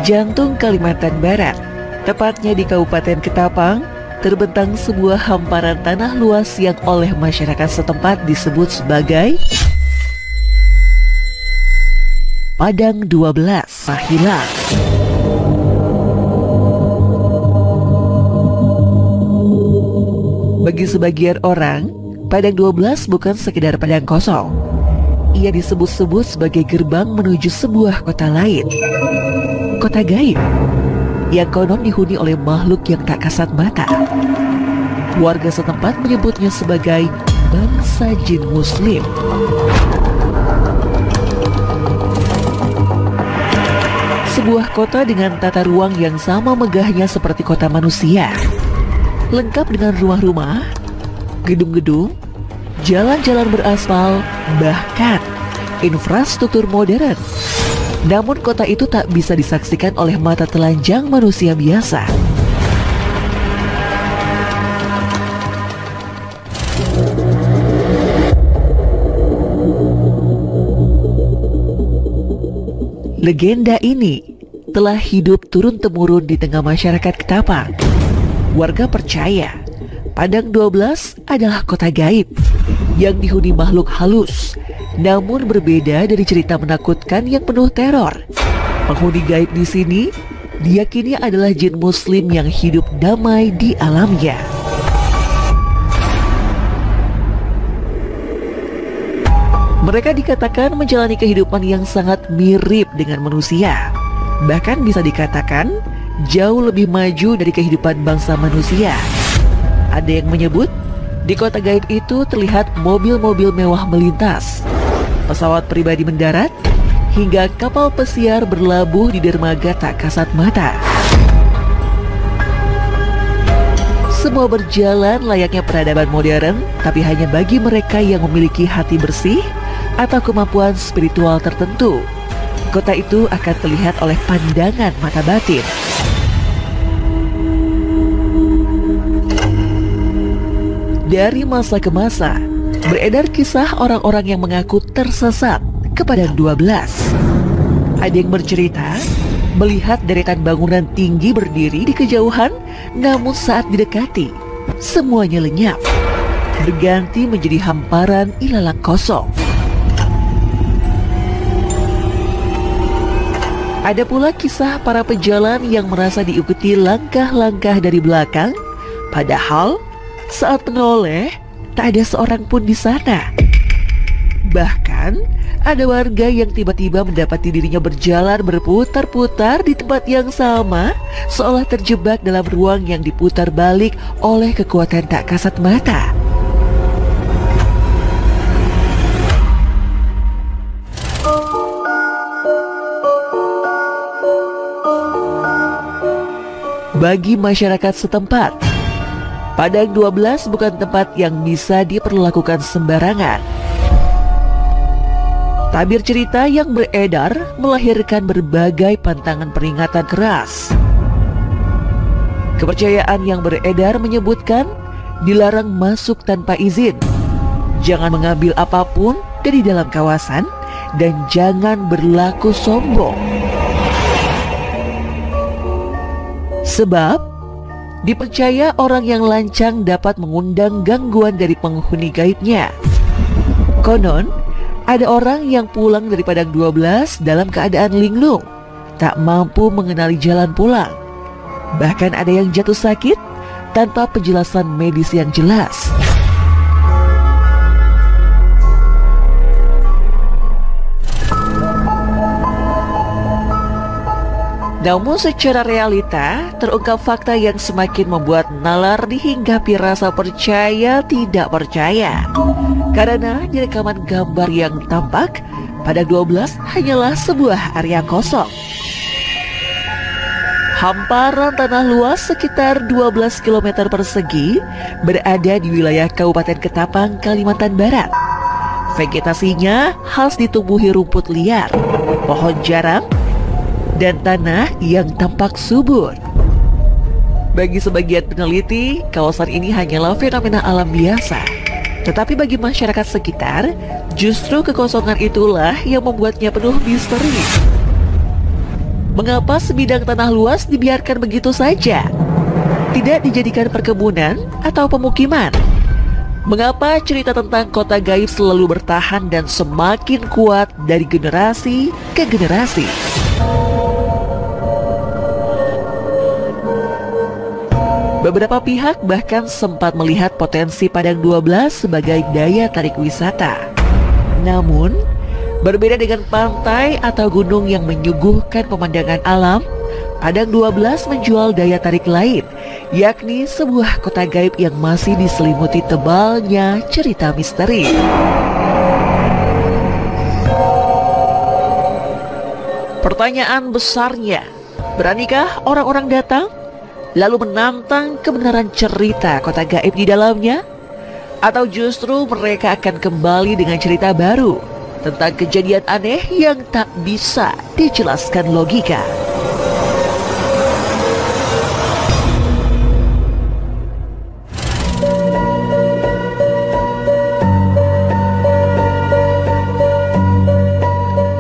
jantung Kalimantan Barat, tepatnya di Kabupaten Ketapang, terbentang sebuah hamparan tanah luas yang oleh masyarakat setempat disebut sebagai Padang 12 Mahilang. Bagi sebagian orang, Padang 12 bukan sekedar padang kosong. Ia disebut-sebut sebagai gerbang menuju sebuah kota lain, kota gaib, yang konon dihuni oleh makhluk yang tak kasat mata. Warga setempat menyebutnya sebagai bangsa jin muslim. Sebuah kota dengan tata ruang yang sama megahnya seperti kota manusia, lengkap dengan rumah-rumah, gedung-gedung, jalan-jalan beraspal, bahkan infrastruktur modern. Namun kota itu tak bisa disaksikan oleh mata telanjang manusia biasa. Legenda ini telah hidup turun-temurun di tengah masyarakat Ketapang. Warga percaya Padang 12 adalah kota gaib yang dihuni makhluk halus, namun berbeda dari cerita menakutkan yang penuh teror. Penghuni gaib di sini diyakini adalah jin muslim yang hidup damai di alamnya. Mereka dikatakan menjalani kehidupan yang sangat mirip dengan manusia. Bahkan bisa dikatakan jauh lebih maju dari kehidupan bangsa manusia. Ada yang menyebut di kota gaib itu terlihat mobil-mobil mewah melintas, pesawat pribadi mendarat, hingga kapal pesiar berlabuh di dermaga tak kasat mata. Semua berjalan layaknya peradaban modern, tapi hanya bagi mereka yang memiliki hati bersih atau kemampuan spiritual tertentu. Kota itu akan terlihat oleh pandangan mata batin. Dari masa ke masa, beredar kisah orang-orang yang mengaku tersesat ke Padang 12. Ada yang bercerita melihat deretan bangunan tinggi berdiri di kejauhan, namun saat didekati, semuanya lenyap, berganti menjadi hamparan ilalang kosong. Ada pula kisah para pejalan yang merasa diikuti langkah-langkah dari belakang, padahal saat menoleh tak ada seorang pun di sana. Bahkan ada warga yang tiba-tiba mendapati dirinya berjalan berputar-putar di tempat yang sama, seolah terjebak dalam ruang yang diputar balik oleh kekuatan tak kasat mata. Bagi masyarakat setempat, Padang 12 bukan tempat yang bisa diperlakukan sembarangan. Tabir cerita yang beredar melahirkan berbagai pantangan peringatan keras. Kepercayaan yang beredar menyebutkan dilarang masuk tanpa izin, jangan mengambil apapun dari dalam kawasan, dan jangan berlaku sombong. Sebab dipercaya orang yang lancang dapat mengundang gangguan dari penghuni gaibnya. Konon, ada orang yang pulang dari Padang 12 dalam keadaan linglung, tak mampu mengenali jalan pulang. Bahkan ada yang jatuh sakit tanpa penjelasan medis yang jelas. Namun secara realita, terungkap fakta yang semakin membuat nalar dihinggapi rasa percaya tidak percaya. Karena di rekaman gambar yang tampak, Padang 12 hanyalah sebuah area kosong. Hamparan tanah luas sekitar 12 km persegi berada di wilayah Kabupaten Ketapang, Kalimantan Barat. Vegetasinya khas ditumbuhi rumput liar, pohon jarang, dan tanah yang tampak subur. Bagi sebagian peneliti, kawasan ini hanyalah fenomena alam biasa. Tetapi bagi masyarakat sekitar, justru kekosongan itulah yang membuatnya penuh misteri. Mengapa sebidang tanah luas dibiarkan begitu saja? Tidak dijadikan perkebunan atau pemukiman? Mengapa cerita tentang kota gaib selalu bertahan dan semakin kuat dari generasi ke generasi? Beberapa pihak bahkan sempat melihat potensi Padang 12 sebagai daya tarik wisata. Namun, berbeda dengan pantai atau gunung yang menyuguhkan pemandangan alam, Padang 12 menjual daya tarik lain, yakni sebuah kota gaib yang masih diselimuti tebalnya cerita misteri. Pertanyaan besarnya, beranikah orang-orang datang lalu menantang kebenaran cerita kota gaib di dalamnya? Atau justru mereka akan kembali dengan cerita baru tentang kejadian aneh yang tak bisa dijelaskan logika?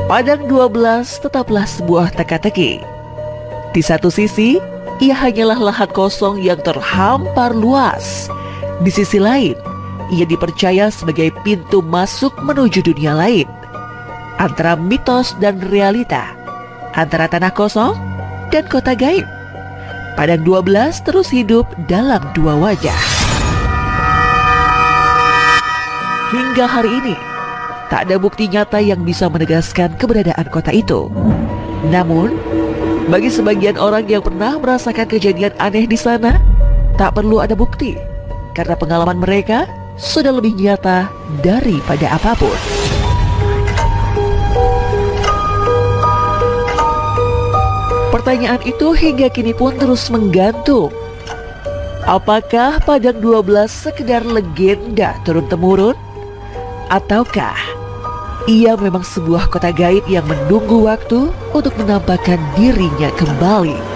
Padang 12 tetaplah sebuah teka-teki. Di satu sisi, ia hanyalah lahan kosong yang terhampar luas. Di sisi lain, ia dipercaya sebagai pintu masuk menuju dunia lain. Antara mitos dan realita, antara tanah kosong dan kota gaib, Padang 12 terus hidup dalam dua wajah. Hingga hari ini, tak ada bukti nyata yang bisa menegaskan keberadaan kota itu. Namun, bagi sebagian orang yang pernah merasakan kejadian aneh di sana, tak perlu ada bukti, karena pengalaman mereka sudah lebih nyata daripada apapun. Pertanyaan itu hingga kini pun terus menggantung. Apakah Padang 12 sekedar legenda turun-temurun? Ataukah ia memang sebuah kota gaib yang menunggu waktu untuk menampakkan dirinya kembali?